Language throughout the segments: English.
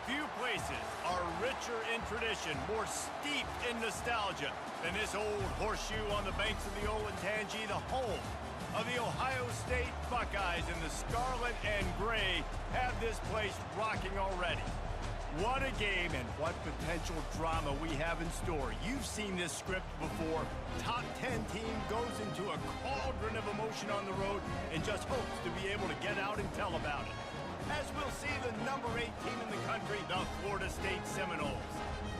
Few places are richer in tradition, more steeped in nostalgia than this old horseshoe on the banks of the Olentangy, the home of the Ohio State Buckeyes, and the scarlet and gray have this place rocking already. What a game and what potential drama we have in store. You've seen this script before. Top 10 team goes into a cauldron of emotion on the road and just hopes to be able to get out and tell about it. As we'll see the number 8 team in the country, the Florida State Seminoles,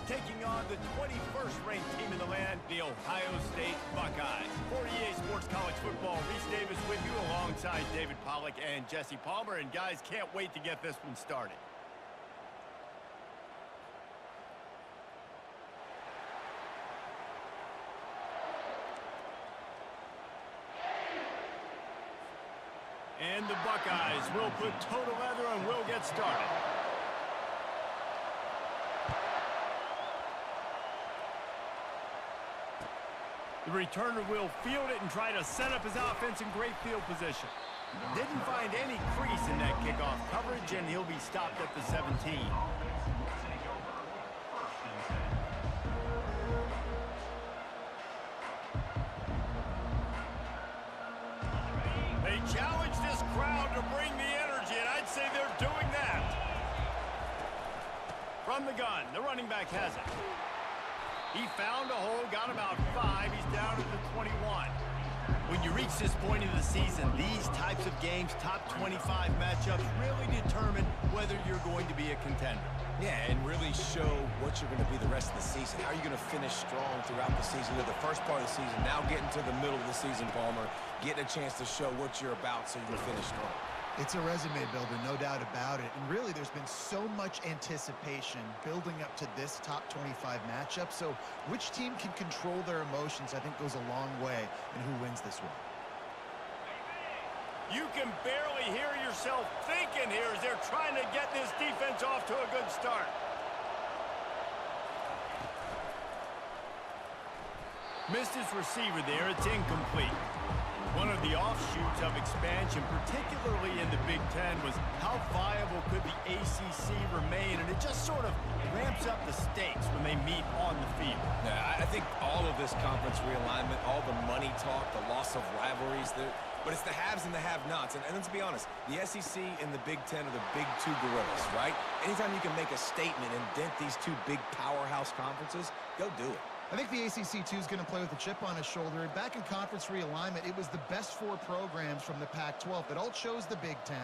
taking on the 21st ranked team in the land, the Ohio State Buckeyes. For EA Sports College Football, Reese Davis with you alongside David Pollack and Jesse Palmer. And guys, can't wait to get this one started. And the Buckeyes will put toe to leather and will get started. The returner will field it and try to set up his offense in great field position. Didn't find any crease in that kickoff coverage, and he'll be stopped at the 17. They challenge this crowd to bring the energy, and I'd say they're doing that. From the gun, the running back has it. He found a hole, got about 5. He's down at the 21. When you reach this point of the season, these types of games, top 25 matchups, really determine whether you're going to be a contender. Yeah, and really show what you're going to be the rest of the season. How are you going to finish strong throughout the season? The first part of the season, now getting to the middle of the season, Palmer, getting a chance to show what you're about so you can finish strong. It's a resume builder, no doubt about it. And really, there's been so much anticipation building up to this top 25 matchup. So which team can control their emotions, I think, goes a long way in who wins this one. You can barely hear yourself thinking here as they're trying to get this defense off to a good start. Missed his receiver there. It's incomplete. One of the offshoots of expansion, particularly in the Big Ten, was how viable could the ACC remain, and it just sort of ramps up the stakes when they meet on the field. Yeah, I think all of this conference realignment, all the money talk, the loss of rivalries, but it's the haves and the have-nots. And let's be honest, the SEC and the Big Ten are the big two gorillas, right? Anytime you can make a statement and dent these two big powerhouse conferences, go do it. I think the ACC, too, is going to play with a chip on his shoulder. And back in conference realignment, it was the best 4 programs from the Pac-12 that all chose the Big Ten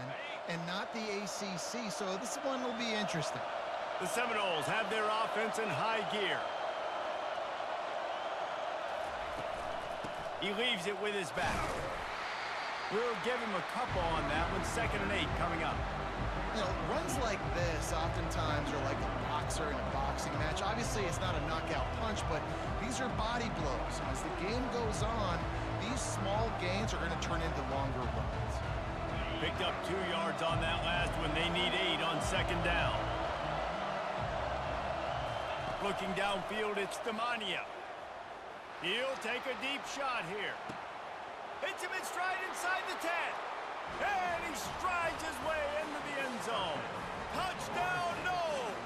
and not the ACC. So this one will be interesting. The Seminoles have their offense in high gear. He leaves it with his back. We'll give him a couple on that one. 2nd and 8 coming up. You know, runs like this oftentimes are like a boxer in a boxing match. Obviously, it's not a knockout punch, but these are body blows. And as the game goes on, these small gains are going to turn into longer runs. Picked up 2 yards on that last one. They need 8 on 2nd down. Looking downfield, it's Demania. He'll take a deep shot here. Hits him in stride inside the 10. And he strides his way into the end zone. Touchdown, Noles!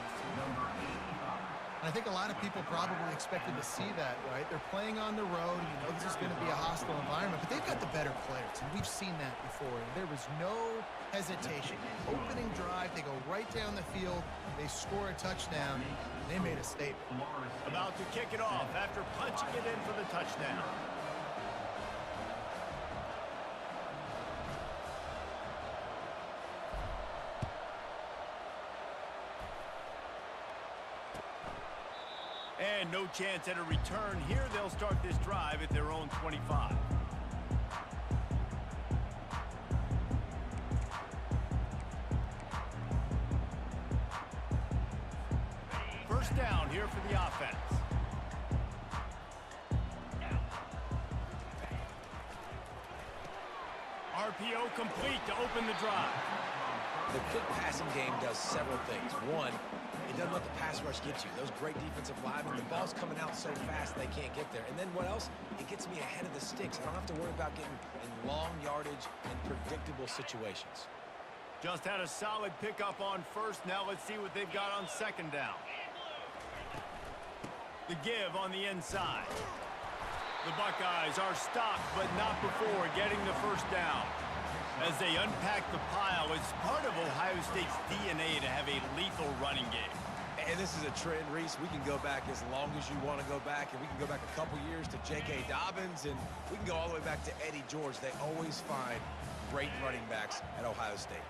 I think a lot of people probably expected to see that, right? They're playing on the road. You know this is going to be a hostile environment, but they've got the better players, and we've seen that before. There was no hesitation. Opening drive, they go right down the field. They score a touchdown. They made a statement. About to kick it off after punching it in for the touchdown. And no chance at a return here. They'll start this drive at their own 25. First down here for the offense. RPO complete to open the drive. The quick passing game does several things. One, it doesn't let the pass rush get you. Those great defensive linemen, the ball's coming out so fast they can't get there. And then what else? It gets me ahead of the sticks. I don't have to worry about getting in long yardage and predictable situations. Just had a solid pickup on first. Now let's see what they've got on second down. The give on the inside. The Buckeyes are stopped, but not before getting the first down. As they unpack the pile, it's part of Ohio State's DNA to have a lethal running game. And this is a trend, Reese. We can go back as long as you want to go back, and we can go back a couple years to J.K. Dobbins, and we can go all the way back to Eddie George. They always find great running backs at Ohio State.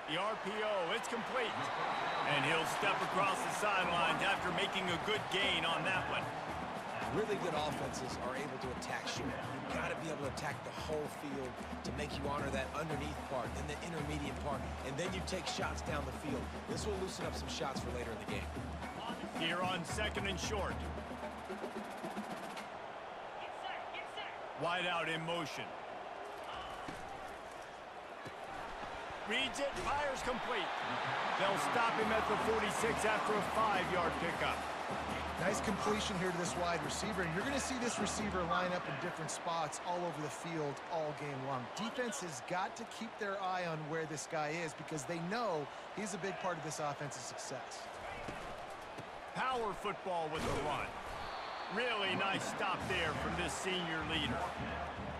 The RPO, it's complete. And he'll step across the sidelines after making a good gain on that one. Really good offenses are able to attack short. You've got to be able to attack the whole field to make you honor that underneath part, then the intermediate part, and then you take shots down the field. This will loosen up some shots for later in the game. Here on second and short. Wide out in motion. Reads it, fires complete. They'll stop him at the 46 after a 5-yard pickup. Nice completion here to this wide receiver, and you're going to see this receiver line up in different spots all over the field all game long. Defense has got to keep their eye on where this guy is because they know he's a big part of this offense's success. Power football with the run. Really nice stop there from this senior leader.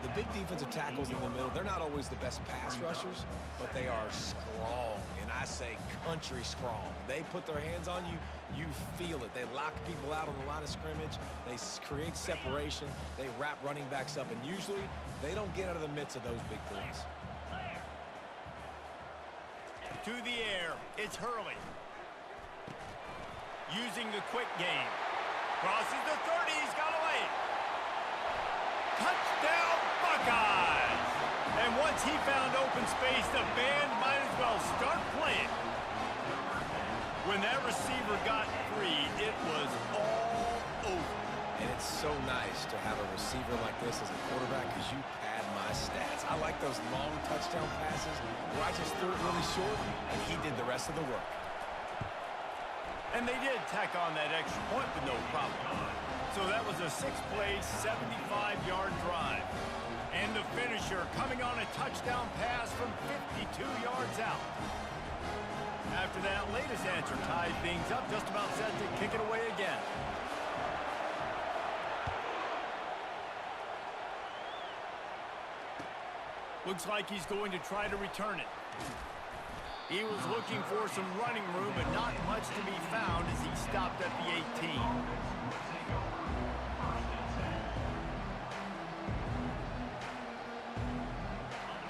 The big defensive tackles in the middle, they're not always the best pass rushers, but they are strong, and I say country strong. They put their hands on you, you feel it. They lock people out on the line of scrimmage. They create separation. They wrap running backs up, and usually they don't get out of the midst of those big boys. To the air, it's Hurley. Using the quick game. Crosses the 30, he's got away. Touchdown, Buckeyes! And once he found open space, the band might as well start playing. When that receiver got free, it was all over. And it's so nice to have a receiver like this as a quarterback because you pad my stats. I like those long touchdown passes where I just threw it really short, and he did the rest of the work. And they did tack on that extra point with no problem. So that was a 6-play, 75-yard drive. And the finisher coming on a touchdown pass from 52 yards out. After that latest answer tied things up, just about set to kick it away again. Looks like he's going to try to return it. He was looking for some running room, but not much to be found as he stopped at the 18.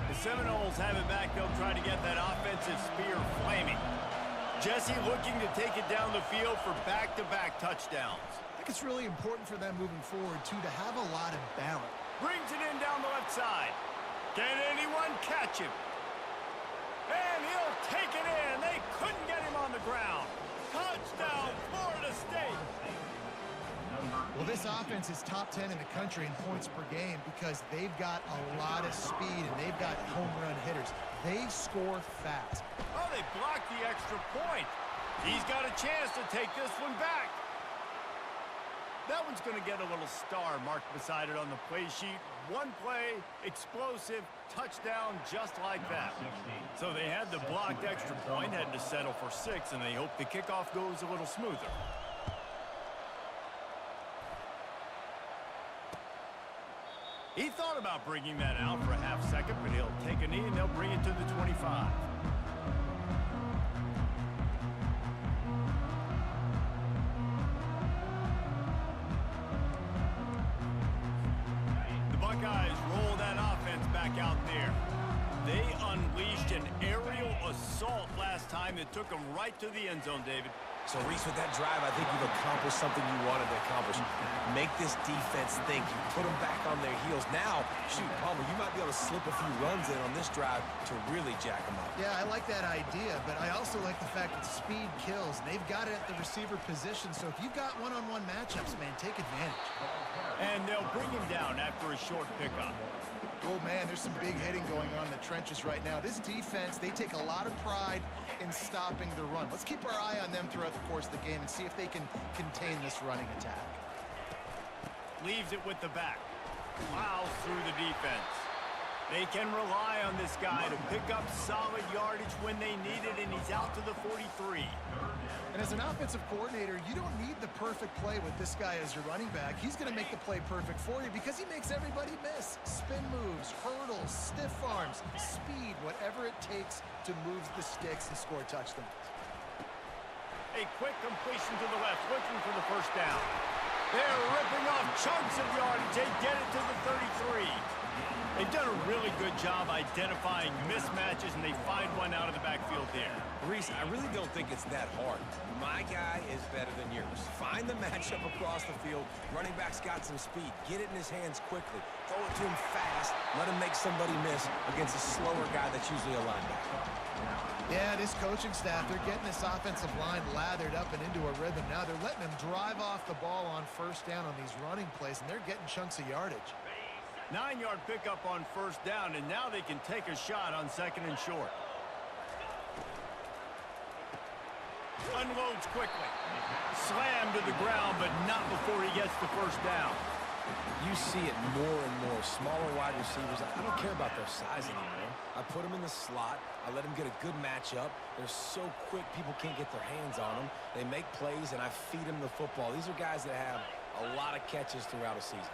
The Seminoles have it back. They'll try to get that offensive spear flaming. Jesse looking to take it down the field for back-to-back touchdowns. I think it's really important for them moving forward, too, to have a lot of balance. Brings it in down the left side. Can anyone catch him? And he'll take it in. They couldn't get him on the ground. Touchdown, Florida State. Well, this offense is top 10 in the country in points per game because they've got a lot of speed and they've got home run hitters. They score fast. Oh, they blocked the extra point. He's got a chance to take this one back. That one's going to get a little star marked beside it on the play sheet. One play, explosive, touchdown just like that. So they had the blocked extra point, had to settle for 6, and they hope the kickoff goes a little smoother. He thought about bringing that out for a half second, but he'll take a knee and they'll bring it to the 25. Buckeyes roll that offense back out there. They unleashed an aerial assault last time that took them right to the end zone, David. So, Reese, with that drive, I think you've accomplished something you wanted to accomplish. Make this defense think. You put them back on their heels. Now, shoot, Palmer, you might be able to slip a few runs in on this drive to really jack them up. Yeah, I like that idea, but I also like the fact that speed kills. They've got it at the receiver position, so if you've got one-on-one matchups, man, take advantage. And they'll bring him down after a short pickup. Oh, man, there's some big hitting going on in the trenches right now. This defense, they take a lot of pride in stopping the run. Let's keep our eye on them throughout the course of the game and see if they can contain this running attack. leaves it with the back. Plows through the defense. They can rely on this guy to pick up solid yardage when they need it, and he's out to the 43. And as an offensive coordinator, you don't need the perfect play with this guy as your running back. He's going to make the play perfect for you because he makes everybody miss. Spin moves, hurdles, stiff arms, speed, whatever it takes to move the sticks and score touchdowns. A quick completion to the left, looking for the first down. They're ripping off chunks of yardage. They get it to the 33. They've done a really good job identifying mismatches, and they find one out of the backfield there. Reese, I really don't think it's that hard. My guy is better than yours. Find the matchup across the field. Running back's got some speed. Get it in his hands quickly. Throw it to him fast. Let him make somebody miss against a slower guy that's usually a linebacker. Yeah, this coaching staff, they're getting this offensive line lathered up and into a rhythm now. They're letting them drive off the ball on first down on these running plays, and they're getting chunks of yardage. 9-yard pickup on first down, and now they can take a shot on second and short. Unloads quickly. Slammed to the ground, but not before he gets the first down. You see it more and more. Smaller wide receivers, I don't care about their size anymore. I put them in the slot. I let them get a good matchup. They're so quick, people can't get their hands on them. They make plays, and I feed them the football. These are guys that have a lot of catches throughout a season.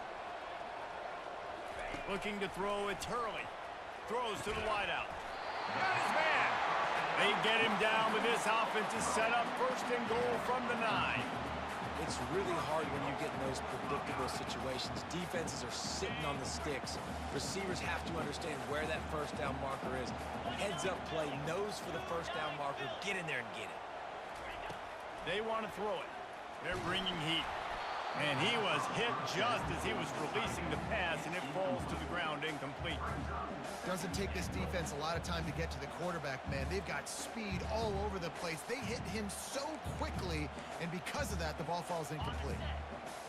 Looking to throw, it's Hurley. Throws to the wideout. Got his man. They get him down, but this offense is set up first and goal from the 9. It's really hard when you get in those predictable situations. Defenses are sitting on the sticks. Receivers have to understand where that first down marker is. Heads-up play, nose for the first down marker. Get in there and get it. They want to throw it. They're bringing heat. And he was hit just as he was releasing the pass, and it falls to the ground incomplete. Doesn't take this defense a lot of time to get to the quarterback, man. They've got speed all over the place. They hit him so quickly, and because of that, the ball falls incomplete.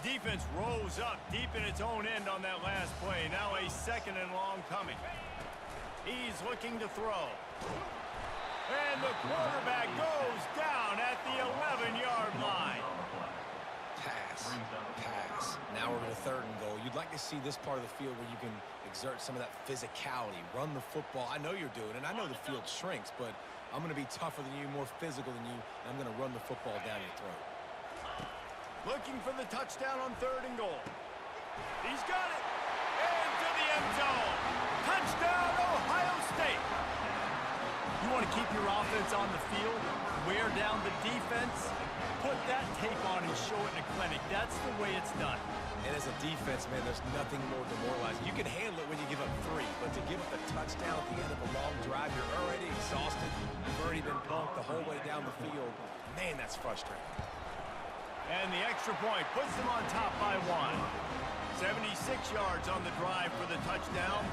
Defense rose up deep in its own end on that last play. Now a second and long coming. He's looking to throw. And the quarterback goes down at the 11-yard line. Pass. Now we're to third and goal. You'd like to see this part of the field where you can exert some of that physicality, run the football. I know you're doing it, and I know the field shrinks, but I'm going to be tougher than you, more physical than you, and I'm going to run the football down your throat. Looking for the touchdown on third and goal. He's got it. Into the end zone. Touchdown, Ohio State. You want to keep your offense on the field, wear down the defense, put that tape on and show it in a clinic. That's the way it's done. And as a defense, man, there's nothing more demoralizing. You can handle it when you give up 3, but to give up a touchdown at the end of a long drive, you're already exhausted. You've already been punked the whole way down the field. Man, that's frustrating. And the extra point puts them on top by 1. 76 yards on the drive for the touchdown,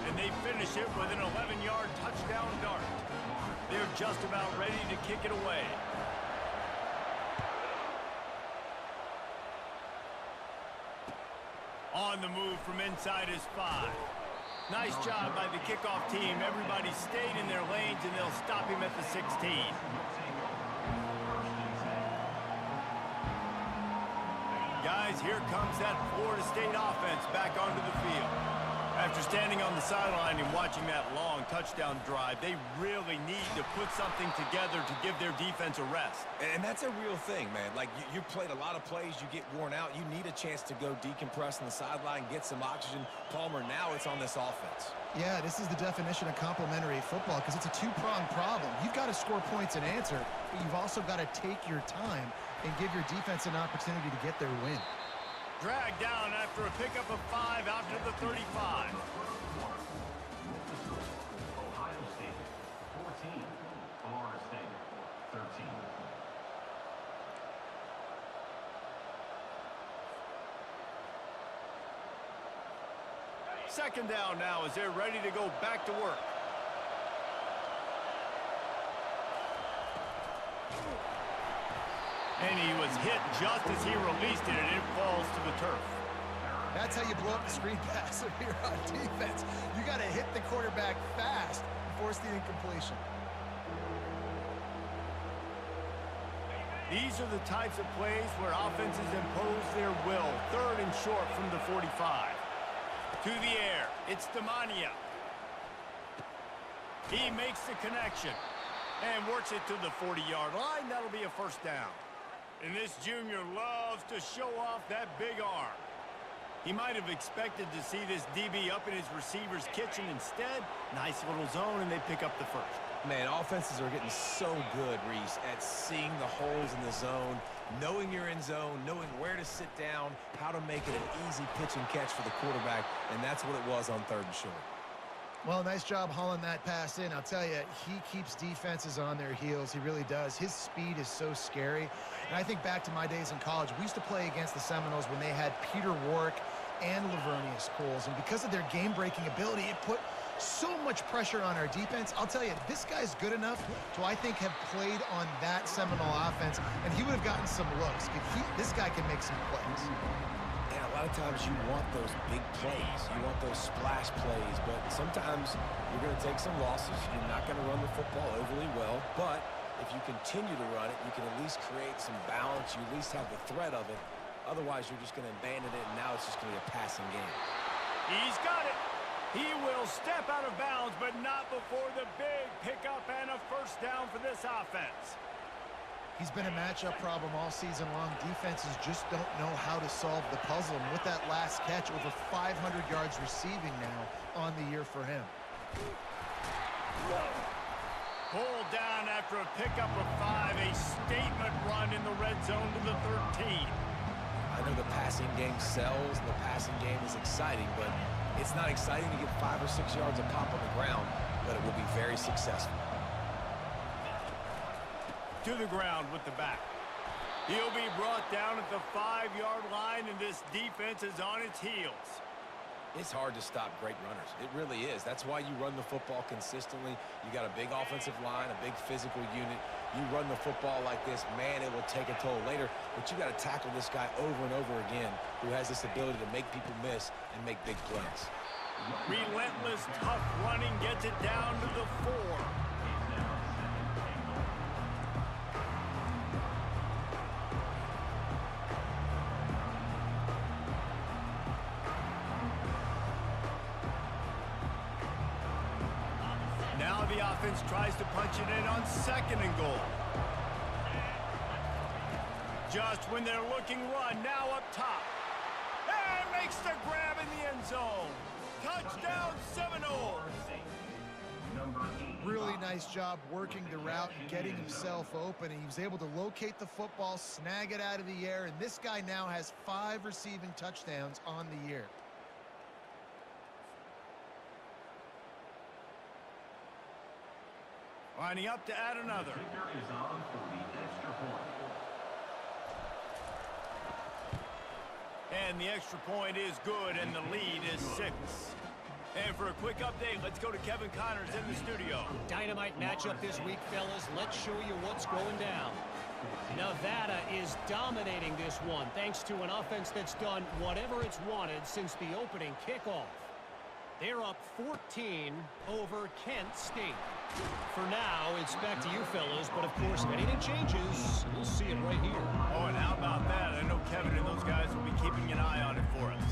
and they finish it with an 11-yard touchdown dart. They're just about ready to kick it away. On the move from inside his 5. Nice job by the kickoff team. Everybody stayed in their lanes, and they'll stop him at the 16. Guys, here comes that Florida State offense back onto the field. After standing on the sideline and watching that long touchdown drive, they really need to put something together to give their defense a rest. And that's a real thing, man. Like, you played a lot of plays, you get worn out. You need a chance to go decompress on the sideline, get some oxygen. Palmer, now it's on this offense. Yeah, this is the definition of complementary football because it's a two-pronged problem. You've got to score points and answer, but you've also got to take your time and give your defense an opportunity to get their win. Dragged down after a pickup of 5 out to the 35. Ohio State, 14. Florida State, 13. Second down now as they're ready to go back to work. And he was hit just as he released it, and it falls to the turf. That's how you blow up the screen pass if you're on defense. You got to hit the quarterback fast and force the incompletion. These are the types of plays where offenses impose their will. 3rd and short from the 45. To the air. It's Demania. He makes the connection and works it to the 40-yard line. That'll be a first down. And this junior loves to show off that big arm. He might have expected to see this DB up in his receiver's kitchen. Instead, nice little zone, and they pick up the first. Man, offenses are getting so good, Reese, at seeing the holes in the zone, knowing you're in zone, knowing where to sit down, how to make it an easy pitch and catch for the quarterback, and that's what it was on 3rd and short. Well, nice job hauling that pass in. I'll tell you, he keeps defenses on their heels. He really does. His speed is so scary. And I think back to my days in college. We used to play against the Seminoles when they had Peter Warwick and Lavernius Coles. And because of their game-breaking ability, it put so much pressure on our defense. I'll tell you, this guy's good enough to, I think, have played on that Seminole offense, and he would have gotten some looks. This guy can make some plays. And a lot of times you want those big plays. You want those splash plays, but sometimes you're going to take some losses. You're not going to run the football overly well, but if you continue to run it, you can at least create some balance. You at least have the threat of it. Otherwise, you're just going to abandon it, and now it's just going to be a passing game. He's got it. He will step out of bounds, but not before the big pickup and a first down for this offense. He's been a matchup problem all season long. Defenses just don't know how to solve the puzzle. And with that last catch, over 500 yards receiving now on the year for him. Pulled down after a pickup of 5. A statement run in the red zone to the 13. I know the passing game sells, and the passing game is exciting, but it's not exciting to get 5 or 6 yards a pop on the ground, but it will be very successful. To the ground with the back. He'll be brought down at the 5-yard line, and this defense is on its heels. It's hard to stop great runners. It really is. That's why you run the football consistently. You got a big offensive line, a big physical unit. You run the football like this, man, it will take a toll later. But you got to tackle this guy over and over again who has this ability to make people miss and make big plays. Relentless, tough running gets it down to the 4. Now the offense tries to punch it in on 2nd and goal. Just when they're looking run, now up top. And makes the grab in the end zone. Touchdown Seminoles. Really nice job working the route and getting himself open. And he was able to locate the football, snag it out of the air, and this guy now has 5 receiving touchdowns on the year. Lining up to add another. Kicker is on for the extra point. And the extra point is good, and the lead is 6. And for a quick update, let's go to Kevin Connors in the studio. Dynamite matchup this week, fellas. Let's show you what's going down. Nevada is dominating this one thanks to an offense that's done whatever it's wanted since the opening kickoff. They're up 14 over Kent State. For now, it's back to you fellas, but of course, if anything changes, we'll see it right here. Oh, and how about that? I know Kevin and those guys will be keeping an eye on it for us.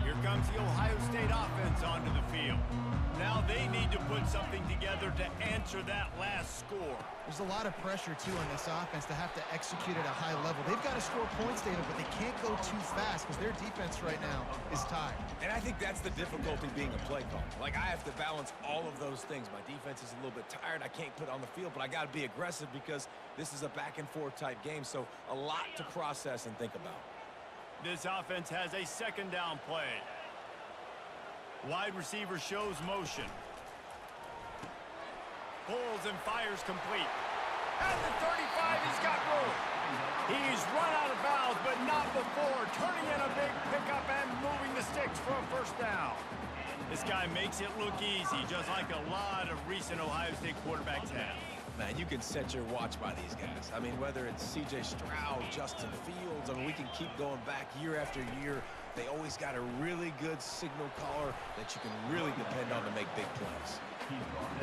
Here comes the Ohio State offense onto the field. Now they need to put something together to answer that last score. There's a lot of pressure, too, on this offense to have to execute at a high level. They've got to score points, David, but they can't go too fast because their defense right now is tired. And I think that's the difficulty being a play caller. Like, I have to balance all of those things. My defense is a little bit tired. I can't put it on the field, but I got to be aggressive because this is a back-and-forth type game, so a lot to process and think about. This offense has a 2nd down play. Wide receiver shows motion. Pulls and fires complete. At the 35, he's got room. He's run out of bounds, but not before turning in a big pickup and moving the sticks for a first down. This guy makes it look easy, just like a lot of recent Ohio State quarterbacks have. Man, you can set your watch by these guys. I mean, whether it's C.J. Stroud, Justin Fields, I mean, we can keep going back year after year. They always got a really good signal caller that you can really depend on to make big plays.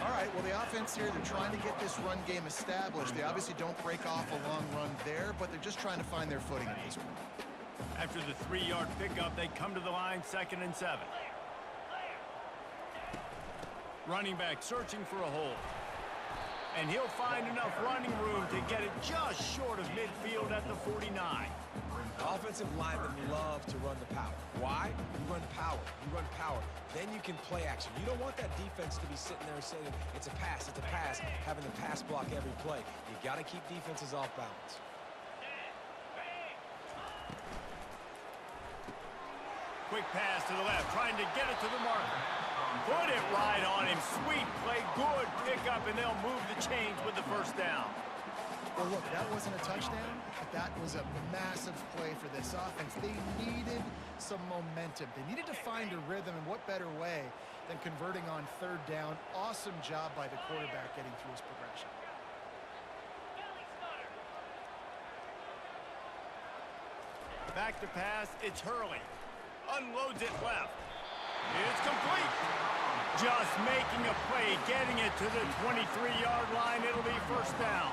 All right, well, the offense here, they're trying to get this run game established. They obviously don't break off a long run there, but they're just trying to find their footing at this point. After the 3-yard pickup, they come to the line, 2nd and 7. Running back searching for a hole. And he'll find enough running room to get it just short of midfield at the 49. Offensive linemen love to run the power. Why? You run power. You run power. Then you can play action. You don't want that defense to be sitting there saying, it's a pass, having to pass block every play. You got to keep defenses off balance. Quick pass to the left, trying to get it to the marker. Put it right on him. Sweet play, good pickup, and they'll move the chains with the first down. Well, look, that wasn't a touchdown, but that was a massive play for this offense. They needed some momentum. They needed to find a rhythm, and what better way than converting on 3rd down. Awesome job by the quarterback getting through his progression. Back to pass, it's Hurley. Unloads it left. It's complete. Just making a play, getting it to the 23-yard line. It'll be first down.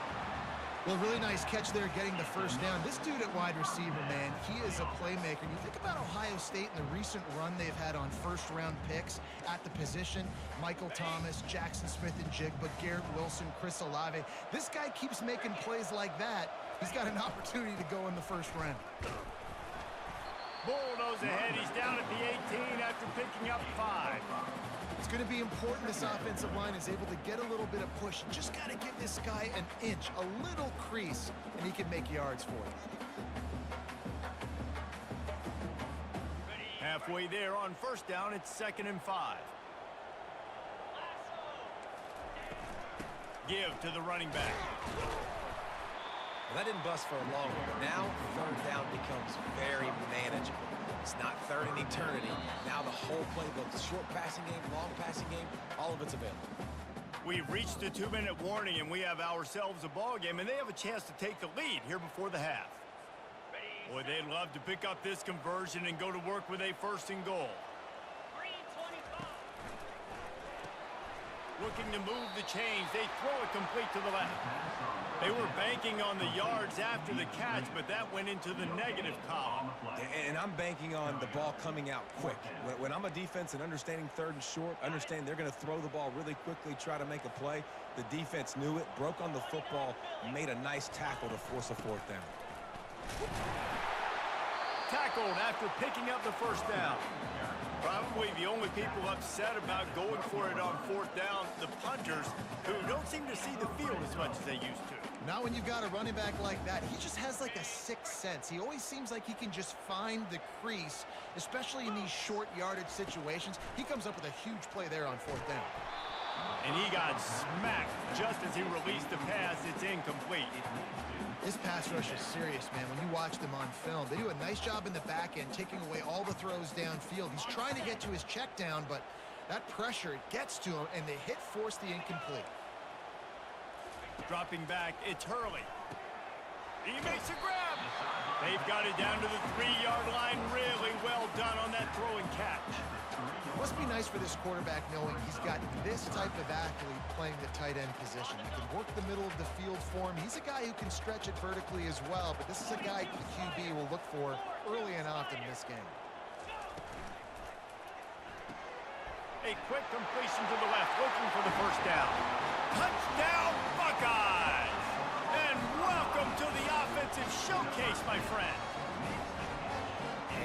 Well, really nice catch there, getting the first down. This dude at wide receiver, man, he is a playmaker. You think about Ohio State and the recent run they've had on first-round picks at the position. Michael Thomas, Jackson Smith-Njigba, Garrett Wilson, Chris Olave. This guy keeps making plays like that. He's got an opportunity to go in the first round. Bulldoze ahead. He's down at the 18 after picking up 5. It's going to be important this offensive line is able to get a little bit of push. You just got to give this guy an inch, a little crease, and he can make yards for you. Halfway there on first down, it's 2nd and 5. Give to the running back. Well, that didn't bust for a long one, but now 3rd down becomes very manageable. It's not 3rd in eternity. Now the whole playbook, short passing game, long passing game, all of it's available. We've reached the 2-minute warning, and we have ourselves a ball game, and they have a chance to take the lead here before the half. Boy, they'd love to pick up this conversion and go to work with a 1st and goal. Looking to move the chains. They throw it complete to the left. They were banking on the yards after the catch, but that went into the negative column. And I'm banking on the ball coming out quick. When I'm a defense and understanding 3rd and short, understand they're going to throw the ball really quickly, try to make a play. The defense knew it, broke on the football, made a nice tackle to force a 4th down. Tackled after picking up the first down. Probably the only people upset about going for it on 4th down, the punters, who don't seem to see the field as much as they used to. Now when you've got a running back like that, he just has like a sixth sense. He always seems like he can just find the crease, especially in these short yardage situations. He comes up with a huge play there on 4th down. And he got smacked just as he released the pass. It's incomplete. This pass rush is serious, man. When you watch them on film, they do a nice job in the back end, taking away all the throws downfield. He's trying to get to his check down, but that pressure, it gets to him, and they force the incomplete. Dropping back, it's Hurley. He makes a grab. They've got it down to the 3-yard line. Really well done on that throw and catch. It must be nice for this quarterback knowing he's got this type of athlete playing the tight end position. He can work the middle of the field for him. He's a guy who can stretch it vertically as well, but this is a guy the QB will look for early and often in this game. A quick completion to the left, looking for the first down. Touchdown, Buckeyes! And welcome to the offensive showcase, my friend.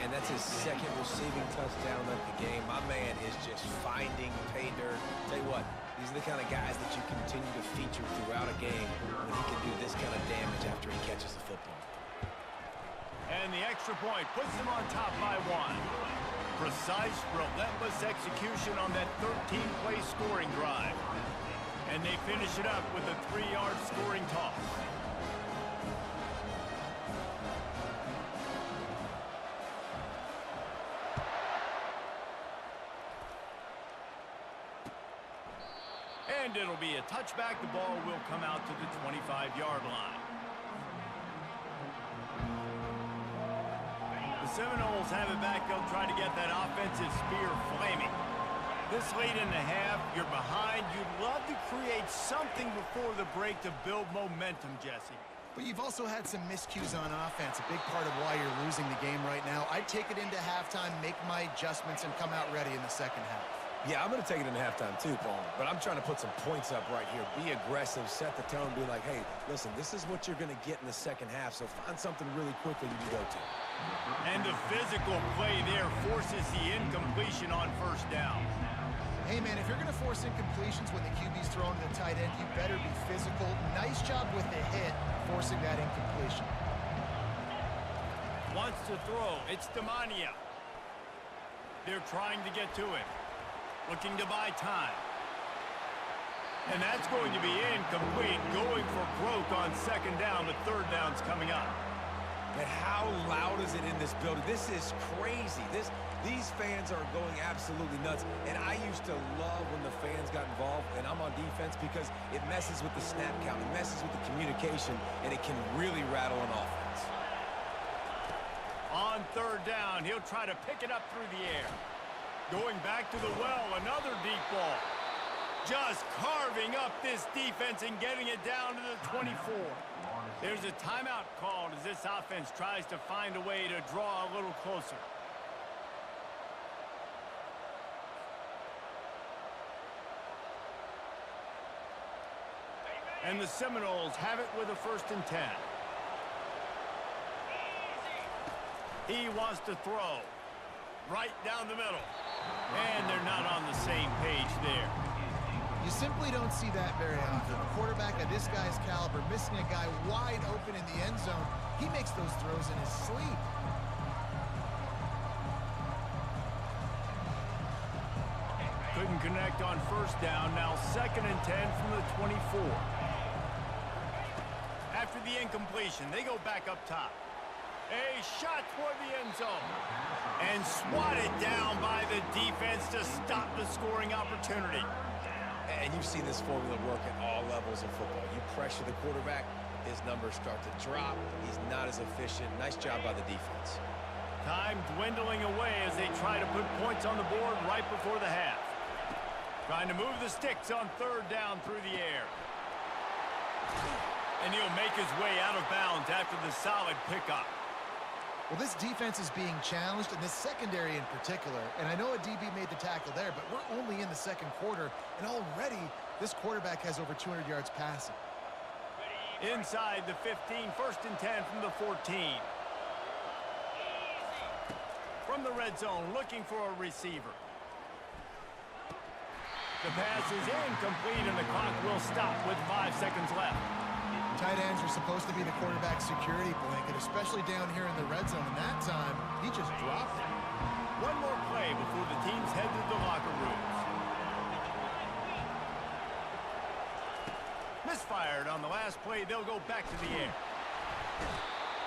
And that's his 2nd receiving touchdown of the game. My man is just finding pay dirt. Tell you what, these are the kind of guys that you continue to feature throughout a game when he can do this kind of damage after he catches the football. And the extra point puts them on top by 1. Precise, relentless execution on that 13-play scoring drive. And they finish it up with a 3-yard scoring toss. And it'll be a touchback. The ball will come out to the 25-yard line. The Seminoles have it back. They'll try to get that offensive spear flaming. This late in the half, you're behind. You'd love to create something before the break to build momentum, Jesse. But you've also had some miscues on offense, a big part of why you're losing the game right now. I'd take it into halftime, make my adjustments, and come out ready in the second half. Yeah, I'm going to take it into halftime too, Paul. But I'm trying to put some points up right here. Be aggressive, set the tone, be like, hey, listen, this is what you're going to get in the second half, so find something really quickly you can go to. And the physical play there forces the incompletion on first down. Hey, man, if you're going to force incompletions when the QB's throwing to the tight end, you better be physical. Nice job with the hit, forcing that incompletion. Wants to throw. It's Demania. They're trying to get to it. Looking to buy time. And that's going to be incomplete. Going for broke on second down. The third down's coming up. And how loud is it in this building? This is crazy. These fans are going absolutely nuts. And I used to love when the fans got involved, and I'm on defense because it messes with the snap count. It messes with the communication, and it can really rattle an offense. On third down, he'll try to pick it up through the air. Going back to the well, another deep ball. Just carving up this defense and getting it down to the 24. There's a timeout called as this offense tries to find a way to draw a little closer. And the Seminoles have it with a 1st and 10. He wants to throw right down the middle. And they're not on the same page there. You simply don't see that very often. A quarterback of this guy's caliber missing a guy wide open in the end zone. He makes those throws in his sleep. Couldn't connect on first down. Now 2nd and 10 from the 24. After the incompletion, they go back up top. A shot toward the end zone. And swatted down by the defense to stop the scoring opportunity. And you've seen this formula work at all levels of football. You pressure the quarterback, his numbers start to drop. He's not as efficient. Nice job by the defense. Time dwindling away as they try to put points on the board right before the half. Trying to move the sticks on third down through the air. And he'll make his way out of bounds after the solid pickup. Well, this defense is being challenged, and this secondary in particular. And I know a DB made the tackle there, but we're only in the second quarter, and already this quarterback has over 200 yards passing. Inside the 15, 1st and 10 from the 14. From the red zone, looking for a receiver. The pass is incomplete, and the clock will stop with 5 seconds left. Tight ends are supposed to be the quarterback's security blanket, especially down here in the red zone. And that time, he just dropped it. One more play before the teams head to the locker rooms. Misfired on the last play. They'll go back to the air.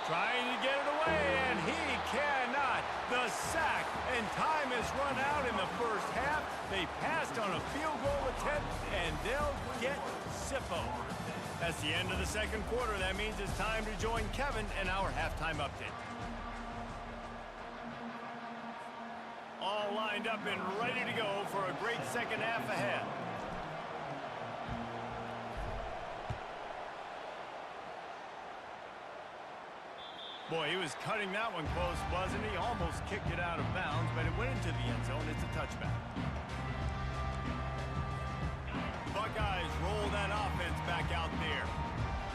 Trying to get it away, and he cannot. The sack, and time has run out in the first half. They passed on a field goal attempt, and they'll get Sippo. That's the end of the second quarter. That means it's time to join Kevin in our halftime update. All lined up and ready to go for a great second half ahead. Boy, he was cutting that one close, wasn't he? Almost kicked it out of bounds, but it went into the end zone. It's a touchback. Buckeyes roll that offense back out there.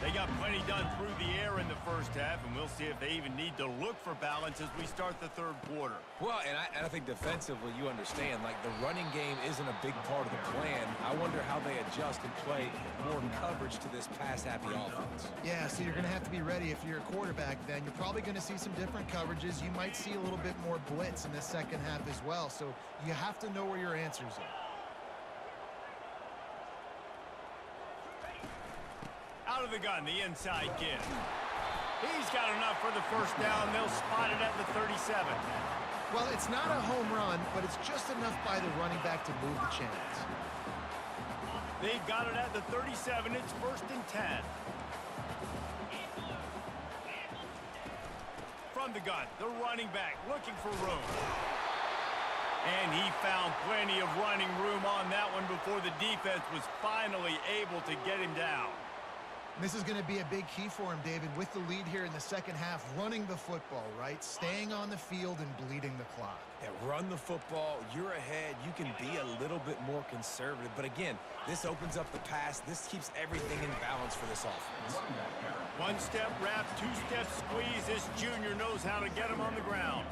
They got plenty done through the air in the first half, and we'll see if they even need to look for balance as we start the third quarter. Well, and I think defensively, you understand, like, the running game isn't a big part of the plan. I wonder how they adjust and play more coverage to this pass-happy offense. Yeah, so you're going to have to be ready if you're a quarterback then. You're probably going to see some different coverages. You might see a little bit more blitz in the second half as well, so you have to know where your answers are. Out of the gun, the inside kid. He's got enough for the first down. They'll spot it at the 37. Well, it's not a home run, but it's just enough by the running back to move the chains. They've got it at the 37. It's 1st and 10. from the gun, the running back looking for room. And he found plenty of running room on that one before the defense was finally able to get him down. This is going to be a big key for him, David, with the lead here in the second half, running the football, right? Staying on the field and bleeding the clock. Yeah, run the football. You're ahead. You can be a little bit more conservative. But again, this opens up the pass. This keeps everything in balance for this offense. One-step wrap, two-step squeeze. This junior knows how to get him on the ground.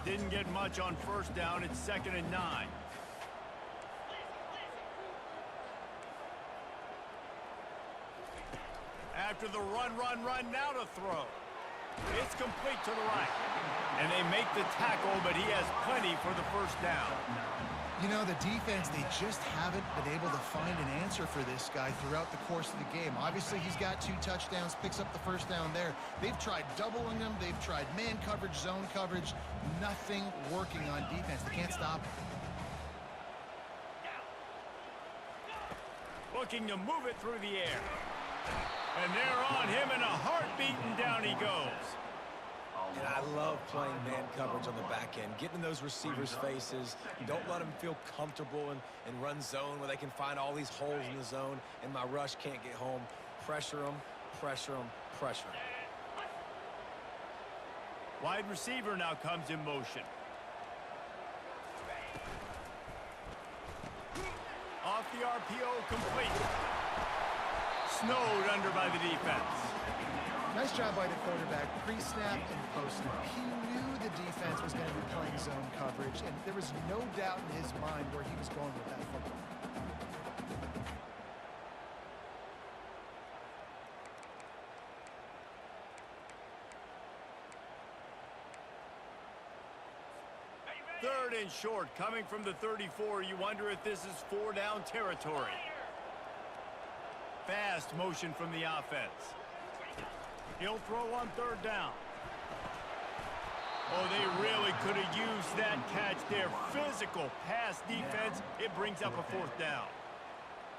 Didn't get much on first down. It's 2nd and 9. After the run, now to throw. It's complete to the right. And they make the tackle, but he has plenty for the first down. You know, the defense, they just haven't been able to find an answer for this guy throughout the course of the game. Obviously, he's got 2 touchdowns, picks up the first down there. They've tried doubling him. They've tried man coverage, zone coverage. Nothing working on defense. They can't stop him. Looking to move it through the air. And they're on him in a heartbeat, and down he goes. And I love playing man coverage on the back end, getting in those receivers' faces. Don't let them feel comfortable and run zone where they can find all these holes in the zone, and my rush can't get home. Pressure them, pressure them, pressure them. Wide receiver now comes in motion. Off the RPO, complete. Snowed under by the defense. Nice job by the quarterback, pre-snap and post-snap. He knew the defense was going to be playing zone coverage, and there was no doubt in his mind where he was going with that football. Third and short, coming from the 34. You wonder if this is 4-down territory. Fast motion from the offense. He'll throw on 3rd down. Oh, they really could have used that catch there. Physical pass defense. It brings up a 4th down.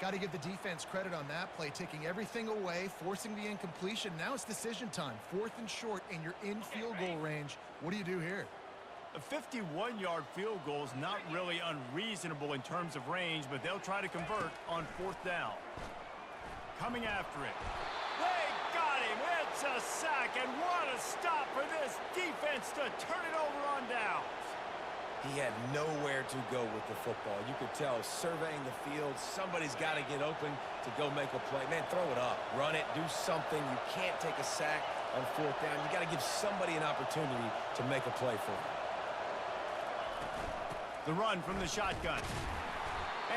Got to give the defense credit on that play, taking everything away, forcing the incompletion. Now it's decision time. 4th and short, and you're in field goal range. What do you do here? A 51-yard field goal is not really unreasonable in terms of range, but they'll try to convert on 4th down. Coming after it. They got him. It's a sack, and what a stop for this defense to turn it over on downs. He had nowhere to go with the football. You could tell, surveying the field, somebody's got to get open to go make a play. Man, throw it up, run it, do something. You can't take a sack on 4th down. You got to give somebody an opportunity to make a play for him. The run from the shotgun.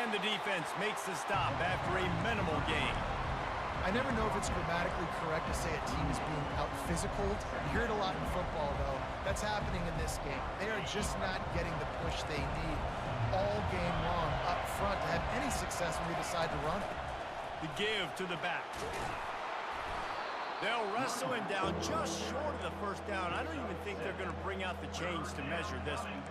And the defense makes the stop after a minimal gain. I never know if it's grammatically correct to say a team is being out-physicaled. You hear it a lot in football, though. That's happening in this game. They are just not getting the push they need all game long up front to have any success when they decide to run it. The give to the back. They'll wrestle him down just short of the 1st down. I don't even think they're going to bring out the chains to measure this one.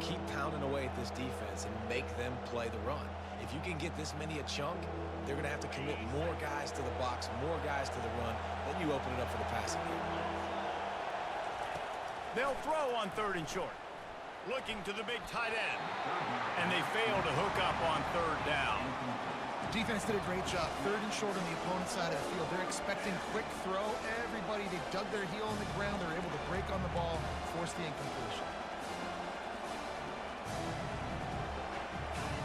Keep pounding away at this defense and make them play the run. If you can get this many a chunk, they're going to have to commit more guys to the box, more guys to the run. Then you open it up for the passing game. They'll throw on 3rd and short. Looking to the big tight end. And they fail to hook up on 3rd down. Defense did a great job. 3rd and short on the opponent's side of the field. They're expecting quick throw. Everybody, they dug their heel in the ground. They're able to break on the ball, force the incompletion.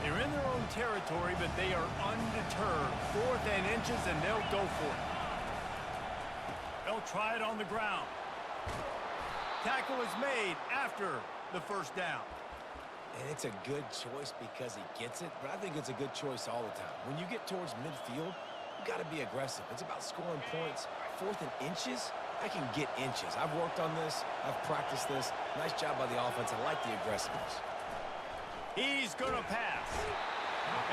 They're in their own territory, but they are undeterred. 4th and inches, and they'll go for it. They'll try it on the ground. Tackle is made after the 1st down. And it's a good choice because he gets it, but I think it's a good choice all the time. When you get towards midfield, you got to be aggressive. It's about scoring points. 4th and inches, I can get inches. I've worked on this. I've practiced this. Nice job by the offense. I like the aggressiveness. He's going to pass.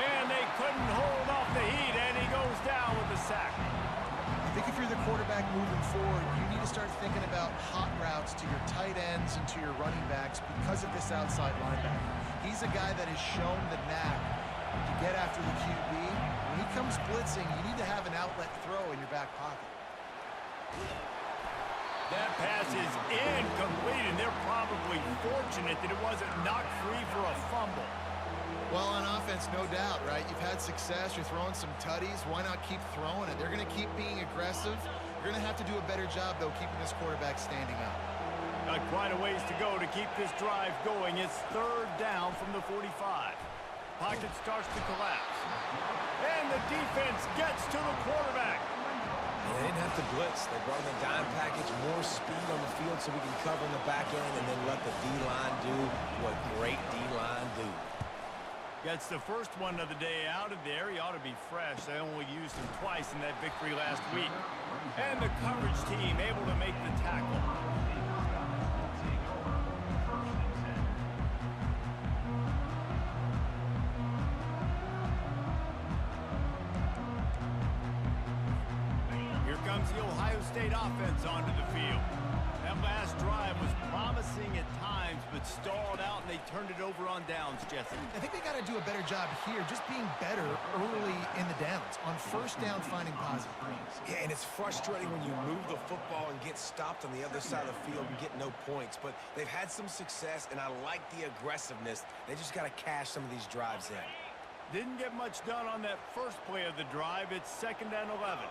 And they couldn't hold off the heat, and he goes down with the sack. I think if you're the quarterback moving forward, you need to start thinking about hot routes to your tight ends and to your running backs because of this outside linebacker. He's a guy that has shown the knack to get after the QB. When he comes blitzing, you need to have an outlet throw in your back pocket. That pass is incomplete, and they're probably fortunate that it wasn't knocked free for a fumble. Well, on offense, no doubt, right? You've had success. You're throwing some tutties. Why not keep throwing it? They're going to keep being aggressive. You're going to have to do a better job, though, keeping this quarterback standing up. Got quite a ways to go to keep this drive going. It's third down from the 45. Pocket starts to collapse. And the defense gets to the quarterback. They didn't have to blitz. They brought in the dime package, more speed on the field so we can cover in the back end and then let the D-line do what great D-line do. Gets the first one of the day out of there. He ought to be fresh. They only used him twice in that victory last week. And the coverage team able to make the tackle. Here comes the Ohio State offense onto the field. That last drive was promising at times, but stalled out, and they turned it over on downs, Jesse. I think they got to do a better job here, just being better early in the downs. On first down, finding positive plays. Yeah, and it's frustrating when you move the football and get stopped on the other side of the field and get no points. But they've had some success, and I like the aggressiveness. They just got to cash some of these drives in. Didn't get much done on that first play of the drive. It's 2nd and 11.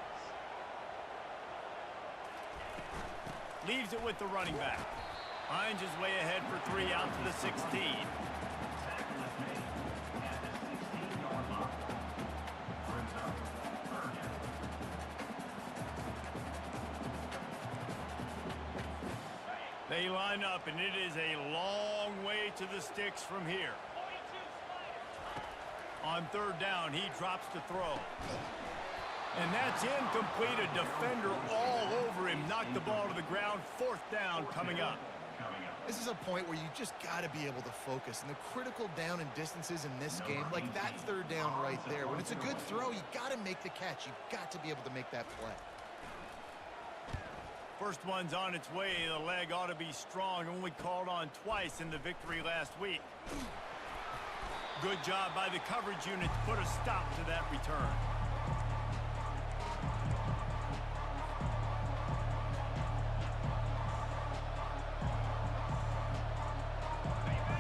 Leaves it with the running back. Finds his way ahead for 3 out to the 16. They line up, and it is a long way to the sticks from here. On 3rd down, he drops to throw. And that's incomplete. A defender all over him. Knocked the ball to the ground. 4th down coming up. This is a point where you just got to be able to focus. And the critical down and distances in this game, like that 3rd down right there. When it's a good throw, you got to make the catch. You've got to be able to make that play. First one's on its way. The leg ought to be strong. Only called on twice in the victory last week. Good job by the coverage unit to put a stop to that return.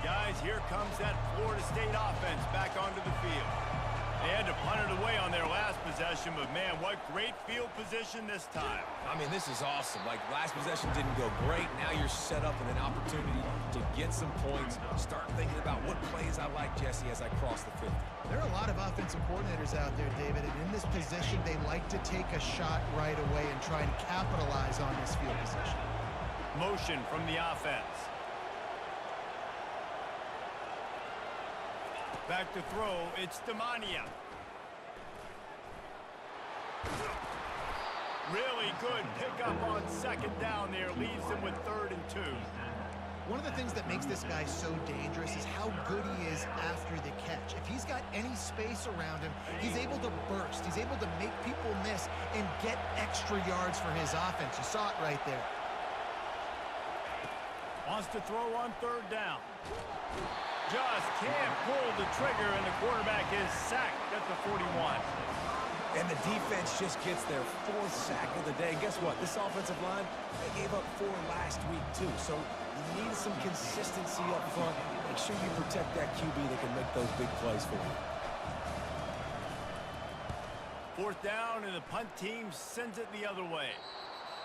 Guys, here comes that Florida State offense back onto the field. They had to punt it away on their last possession, but man, what great field position this time. I mean, this is awesome. Like, last possession didn't go great. Now you're set up with an opportunity to get some points. Start thinking about what plays I like, Jesse, as I cross the 50. There are a lot of offensive coordinators out there, David, and in this position, they like to take a shot right away and try and capitalize on this field position. Motion from the offense. Back to throw, it's Demania. Really good pickup on 2nd down there. Leaves them with 3rd and 2. One of the things that makes this guy so dangerous is how good he is after the catch. If he's got any space around him, he's able to burst. He's able to make people miss and get extra yards for his offense. You saw it right there. Wants to throw on 3rd down. Just can't pull the trigger, and the quarterback is sacked at the 41. And the defense just gets their 4th sack of the day. And guess what? This offensive line, they gave up 4 last week, too. So you need some consistency up front. Make sure you protect that QB that can make those big plays for you. 4th down, and the punt team sends it the other way.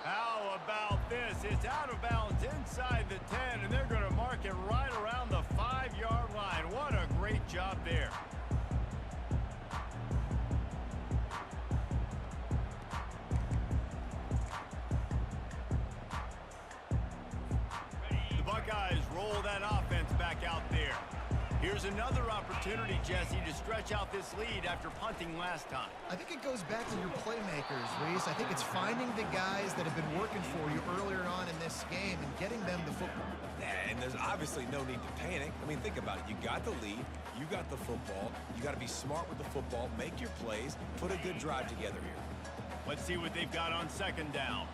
How about this? It's out of bounds inside the 10, and they're going to mark it right around the 5-yard line. What a great job there. The Buckeyes roll that offense back out there. Here's another opportunity, Jesse, to stretch out this lead after punting last time. I think it goes back to your playmakers, Reese. I think it's finding the guys that have been working for you earlier on in this game and getting them the football. And there's obviously no need to panic. I mean, think about it. You got the lead. You got the football. You got to be smart with the football. Make your plays. Put a good drive together here. Let's see what they've got on 2nd down.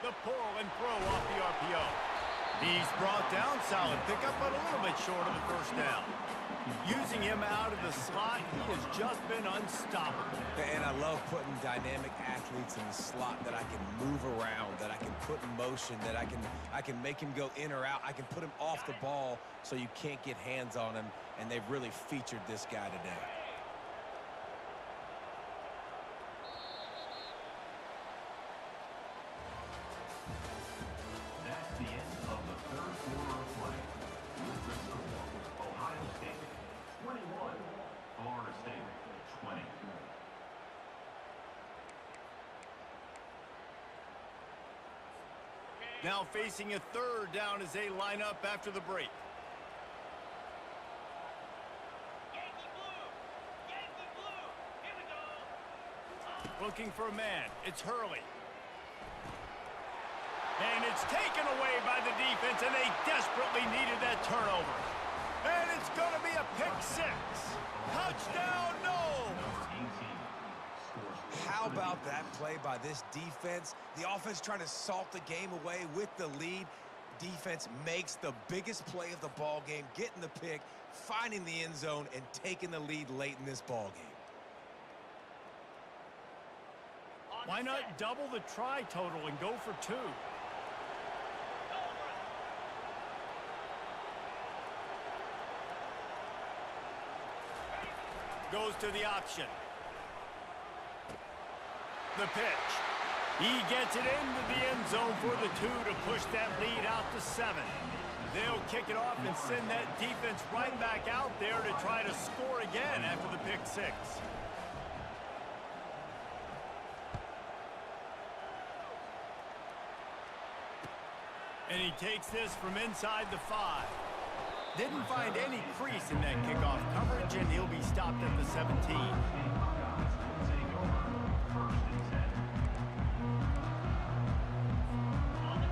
The pull and throw off the RPO. He's brought down, solid pickup, but a little bit short of the first down. Using him out of the slot, he has just been unstoppable. And I love putting dynamic athletes in the slot that I can move around, that I can put in motion, that I can make him go in or out. I can put him off the ball so you can't get hands on him, and they've really featured this guy today. That's the end of the third quarter of play. With the score, Ohio State 21, Florida State 20. Now facing a third down as they line up after the break. Looking for a man. It's Hurley. And it's taken away by the defense, and they desperately needed that turnover. And it's going to be a pick six. Touchdown, no! How about that play by this defense? The offense trying to salt the game away with the lead. Defense makes the biggest play of the ball game, getting the pick, finding the end zone, and taking the lead late in this ball game. Why not double the try total and go for two? Goes to the option. The pitch. He gets it into the end zone for the two to push that lead out to 7. They'll kick it off and send that defense right back out there to try to score again after the pick six. And he takes this from inside the 5. Didn't find any crease in that kickoff coverage, and he'll be stopped at the 17.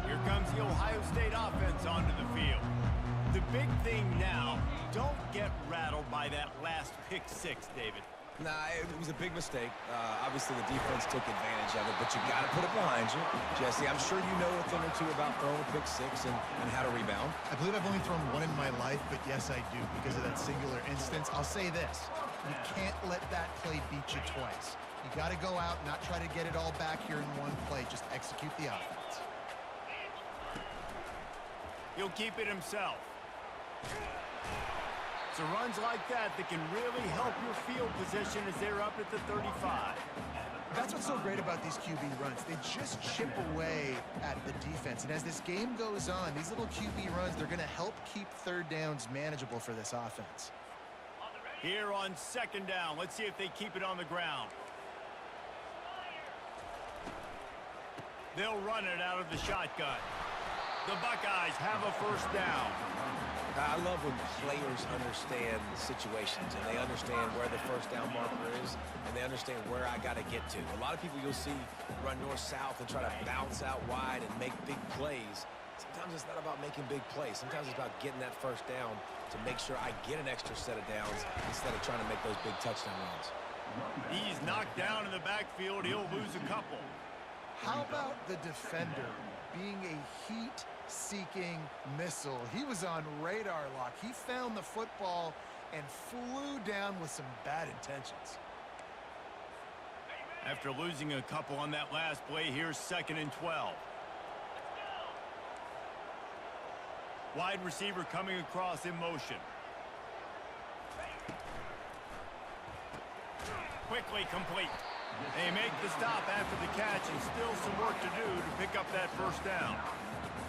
Here comes the Ohio State offense onto the field. The big thing now, don't get rattled by that last pick six, David. Nah, it was a big mistake. Obviously, the defense took advantage of it, but you got to put it behind you. Jesse, I'm sure you know a thing or two about throwing a pick six and how to rebound. I believe I've only thrown one in my life, but yes, I do because of that singular instance. I'll say this. You can't let that play beat you twice. You got to go out, not try to get it all back here in one play. Just execute the offense. He'll keep it himself. So runs like that can really help your field position as they're up at the 35. That's what's so great about these QB runs. They just chip away at the defense. And as this game goes on, these little QB runs, they're going to help keep third downs manageable for this offense. Here on second down, let's see if they keep it on the ground. They'll run it out of the shotgun. The Buckeyes have a first down. I love when players understand situations and they understand where the first down marker is and they understand where I got to get to. A lot of people you'll see run north-south and try to bounce out wide and make big plays. Sometimes it's not about making big plays. Sometimes it's about getting that first down to make sure I get an extra set of downs instead of trying to make those big touchdown runs. He's knocked down in the backfield. He'll lose a couple. How about the defender being a heat-seeking missile? He was on radar lock. He found the football and flew down with some bad intentions. After losing a couple on that last play, here's 2nd and 12. Wide receiver coming across in motion. Quickly complete. They make the stop after the catch and still some work to do to pick up that first down.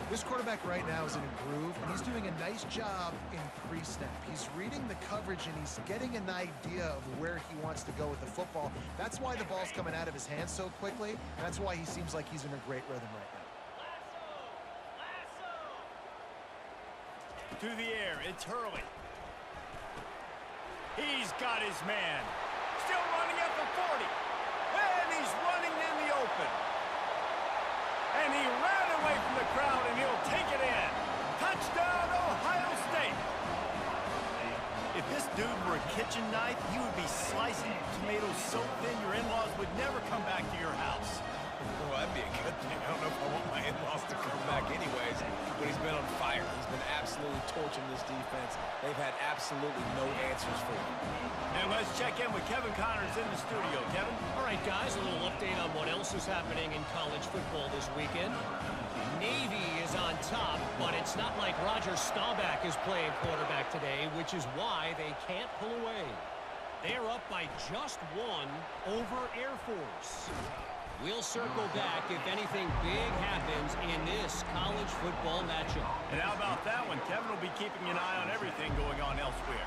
This quarterback right now is in a groove, and he's doing a nice job in pre-snap. He's reading the coverage, and he's getting an idea of where he wants to go with the football. That's why the ball's coming out of his hands so quickly, and that's why he seems like he's in a great rhythm right now. To the air, it's Hurley. He's got his man. Still running at the 40. And he's running in the open. And he ran away from the crowd, and he'll take it in. Touchdown, Ohio State. If this dude were a kitchen knife, he would be slicing tomatoes so thin your in-laws would never come back to your house. Well, that'd be a good thing. I don't know if I want my in-laws to come back anyways, but he's been on fire been absolutely torching this defense. They've had absolutely no answers for them. And let's check in with Kevin Connors in the studio. Kevin? All right, guys, a little update on what else is happening in college football this weekend. Navy is on top, but it's not like Roger Staubach is playing quarterback today, which is why they can't pull away. They're up by just one over Air Force. We'll circle back if anything big happens in this college football matchup. And how about that one? Kevin will be keeping an eye on everything going on elsewhere.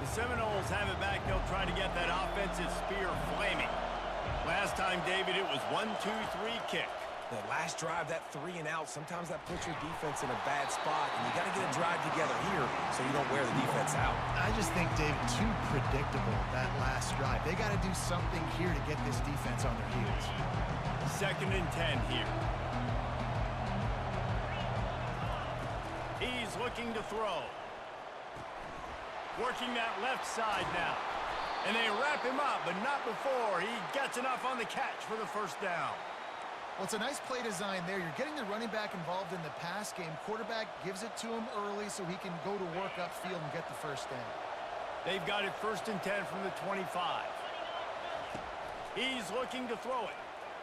The Seminoles have it back. They'll try to get that offensive spear flaming. Last time, David, it was 1-2-3 kick. The last drive, that 3 and out, sometimes that puts your defense in a bad spot, and you got to get a drive together here so you don't wear the defense out. I just think, David, too predictable, that last drive. They got to do something here to get this defense on their heels. 2nd and 10 here. He's looking to throw. Working that left side now. And they wrap him up, but not before he gets enough on the catch for the first down. Well, it's a nice play design there. You're getting the running back involved in the pass game. Quarterback gives it to him early so he can go to work upfield and get the first down. They've got it 1st and 10 from the 25. He's looking to throw it,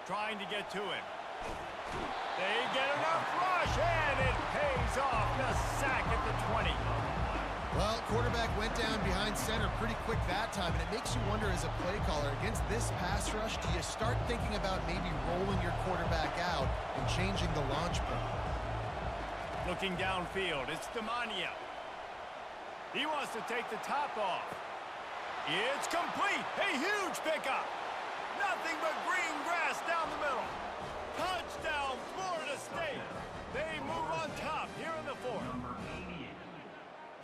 trying to get to him. They get enough rush, and it pays off. The sack at the 20. Well, quarterback went down behind center pretty quick that time, and it makes you wonder as a play caller, against this pass rush, do you start thinking about maybe rolling your quarterback out and changing the launch point? Looking downfield, it's Demania. He wants to take the top off. It's complete. A huge pickup. Nothing but green grass down the middle. Touchdown, Florida State. They move on top here in the 4th.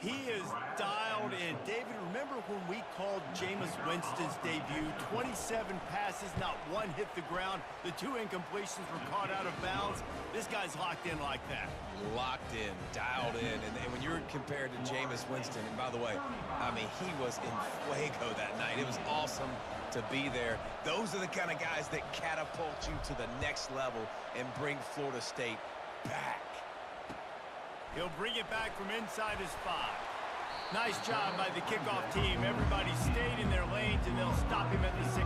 He is dialed in. David, remember when we called Jameis Winston's debut? 27 passes, not one hit the ground. The 2 incompletions were caught out of bounds. This guy's locked in like that. Locked in, dialed in, and when you're compared to Jameis Winston, and by the way, I mean, he was in fuego that night. It was awesome to be there. Those are the kind of guys that catapult you to the next level and bring Florida State back. He'll bring it back from inside his 5. Nice job by the kickoff team. Everybody stayed in their lanes, and they'll stop him at the 16.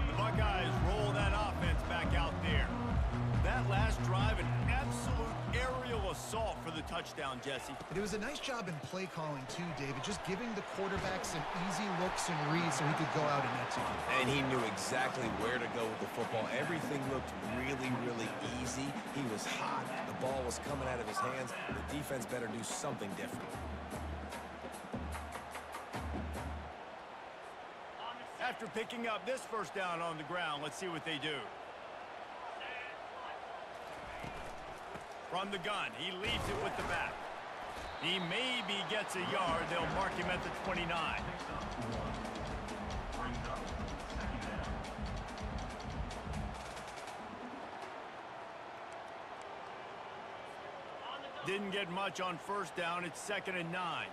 The Buckeyes roll that offense back out there. That last drive, an absolute aerial assault for the touchdown, Jesse. It was a nice job in play calling too, David, just giving the quarterback some easy looks and reads so he could go out and execute. And he knew exactly where to go with the football. Everything looked really, really easy. He was hot. The ball was coming out of his hands. The defense better do something different. After picking up this first down on the ground, let's see what they do. From the gun, he leaves it with the back. He maybe gets a yard. They'll mark him at the 29. Didn't get much on first down. It's 2nd and 9.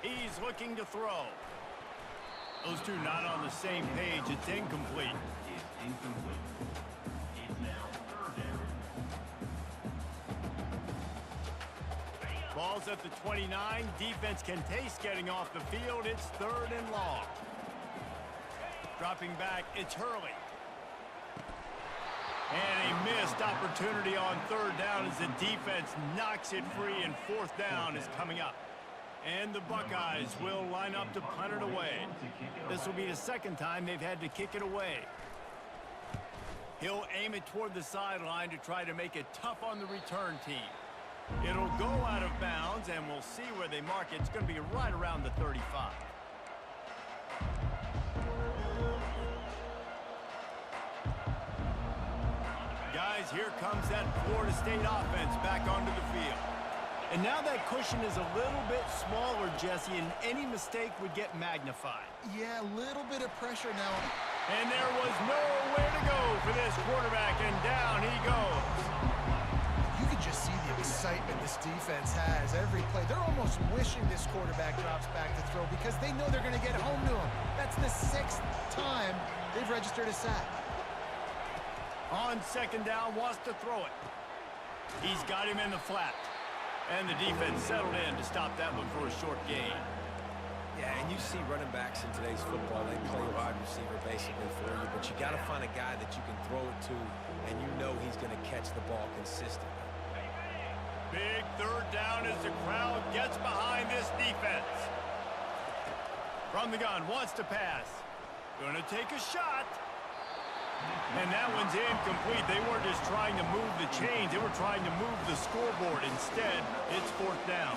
He's looking to throw. Those two not on the same page. It's incomplete. Ball's at the 29. Defense can taste getting off the field. It's 3rd and long. Dropping back, it's Hurley. And a missed opportunity on 3rd down as the defense knocks it free, and 4th down is coming up. And the Buckeyes will line up to punt it away. This will be the 2nd time they've had to kick it away. He'll aim it toward the sideline to try to make it tough on the return team. It'll go out of bounds, and we'll see where they mark it. It's going to be right around the 35. Guys, here comes that Florida State offense back onto the field. And now that cushion is a little bit smaller, Jesse, and any mistake would get magnified. Yeah, a little bit of pressure now. And there was nowhere to go for this quarterback, and down he goes. You could just see the excitement this defense has every play. They're almost wishing this quarterback drops back to throw because they know they're going to get home to him. That's the 6th time they've registered a sack. On second down, wants to throw it. He's got him in the flat. And the defense settled in to stop that one for a short gain. Yeah, and you see running backs in today's football, they play wide receiver basically for you, but you got to find a guy that you can throw it to, and you know he's going to catch the ball consistently. Big third down as the crowd gets behind this defense. From the gun, wants to pass. Gonna take a shot. And that one's incomplete. They weren't just trying to move the chains. They were trying to move the scoreboard. Instead, it's 4th down.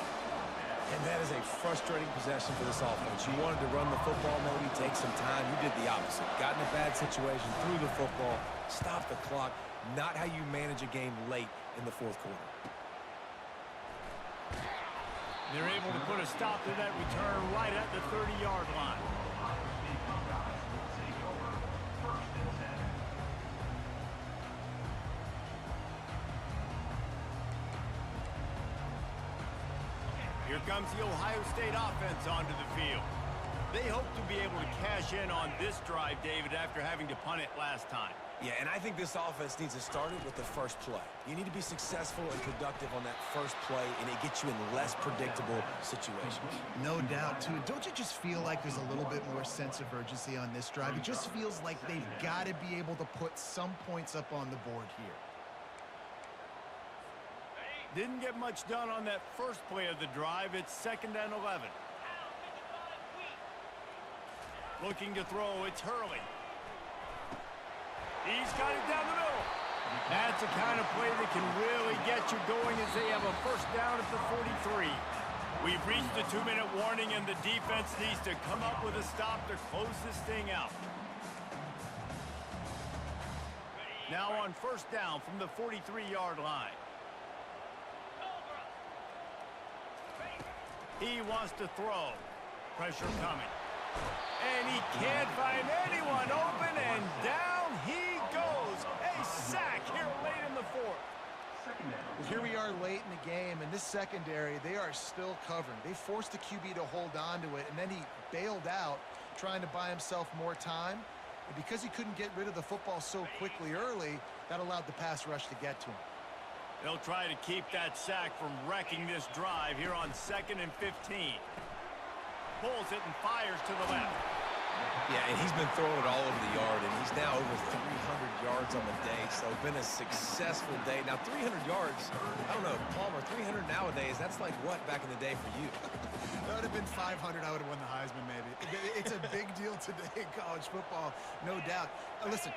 And that is a frustrating possession for this offense. You wanted to run the football, maybe take some time. You did the opposite. Got in a bad situation, threw the football, stopped the clock. Not how you manage a game late in the 4th quarter. They're able to put a stop to that return right at the 30-yard line. Here comes the Ohio State offense onto the field. They hope to be able to cash in on this drive, David, after having to punt it last time. Yeah, and I think this offense needs to start it with the first play. You need to be successful and productive on that first play, and it gets you in less predictable situations. No doubt, too. Don't you just feel like there's a little bit more sense of urgency on this drive? It just feels like they've got to be able to put some points up on the board here. Didn't get much done on that first play of the drive. It's 2nd and 11. Looking to throw, it's Hurley. He's got it down the middle. That's the kind of play that can really get you going as they have a first down at the 43. We've reached the 2-minute warning, and the defense needs to come up with a stop to close this thing out. Now on first down from the 43-yard line. He wants to throw. Pressure coming. And he can't find anyone open, and down he goes. A sack here late in the 4th. Well, here we are late in the game, and this secondary, they are still covering. They forced the QB to hold on to it, and then he bailed out, trying to buy himself more time. And because he couldn't get rid of the football so quickly early, that allowed the pass rush to get to him. They'll try to keep that sack from wrecking this drive here on 2nd and 15. Pulls it and fires to the left. Yeah, and he's been throwing it all over the yard, and he's now over 300 yards on the day, so been a successful day. Now, 300 yards, I don't know, Palmer, 300 nowadays, that's like what back in the day for you? That would have been 500. I would have won the Heisman, maybe. It's a big deal today in college football, no doubt. Listen,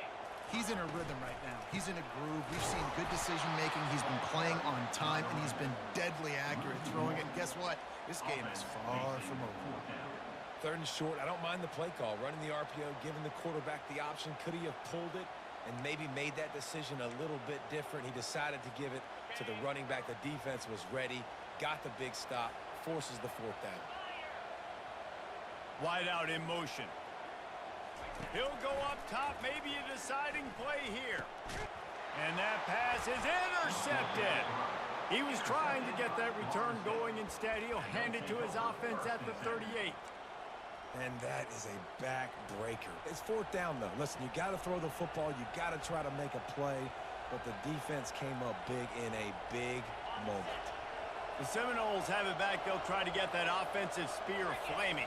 he's in a rhythm right now. He's in a groove. We've seen good decision-making. He's been playing on time, and he's been deadly accurate throwing it. And guess what? This game is far from over. 3rd and short, I don't mind the play call. Running the RPO, giving the quarterback the option. Could he have pulled it and maybe made that decision a little bit different? He decided to give it to the running back. The defense was ready, got the big stop, forces the 4th down. Wide out in motion. He'll go up top, maybe a deciding play here. And that pass is intercepted. He was trying to get that return going. Instead, he'll hand it to his offense at the 38. And that is a backbreaker. It's 4th down, though. Listen, you got to throw the football. You got to try to make a play. But the defense came up big in a big moment. The Seminoles have it back. They'll try to get that offensive spear flaming.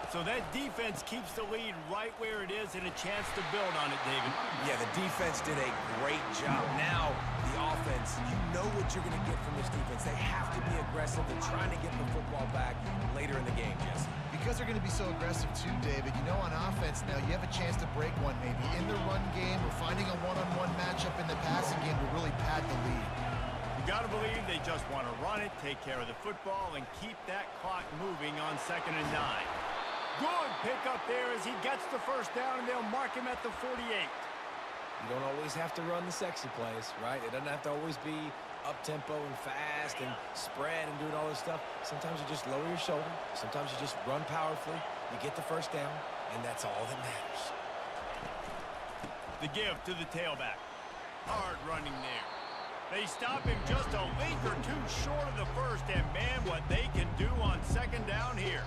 So that defense keeps the lead right where it is and a chance to build on it, David. Yeah, the defense did a great job. Now, the offense, you know what you're going to get from this defense. They have to be aggressive. They're trying to get the football back later in the game, Jesse. Because they're going to be so aggressive too, David, you know, on offense now, you have a chance to break one maybe in the run game or finding a one-on-one matchup in the passing game to really pad the lead. You got to believe they just want to run it, take care of the football, and keep that clock moving on 2nd and 9. Good pickup there as he gets the first down, and they'll mark him at the 48. You don't always have to run the sexy plays, right? It doesn't have to always be up-tempo and fast and spread and doing all this stuff. Sometimes you just lower your shoulder. Sometimes you just run powerfully. You get the first down, and that's all that matters. The give to the tailback. Hard running there. They stop him just a link or two short of the first, and man, what they can do on second down here.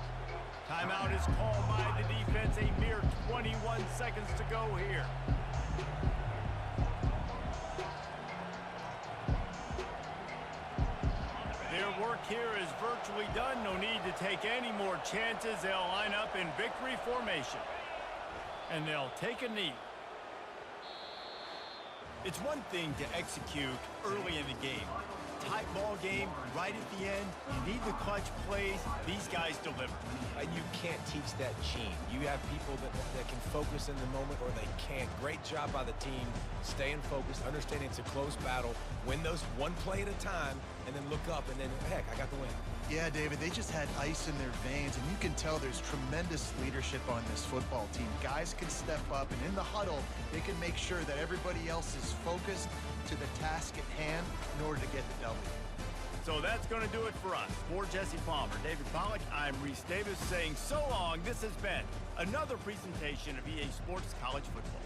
Timeout is called by the defense, a mere 21 seconds to go here. Their work here is virtually done. No need to take any more chances. They'll line up in victory formation. And they'll take a knee. It's one thing to execute early in the game. Tight ball game, right at the end. You need the clutch plays. These guys deliver. And you can't teach that gene. You have people that can focus in the moment or they can't. Great job by the team, staying focused, understanding it's a close battle, win those one play at a time, and then look up, and then, heck, I got the win. Yeah, David, they just had ice in their veins, and you can tell there's tremendous leadership on this football team. Guys can step up, and in the huddle, they can make sure that everybody else is focused to the task at hand in order to get the W. So that's going to do it for us. For Jesse Palmer, David Pollack, I'm Reese Davis saying so long. This has been another presentation of EA Sports College Football.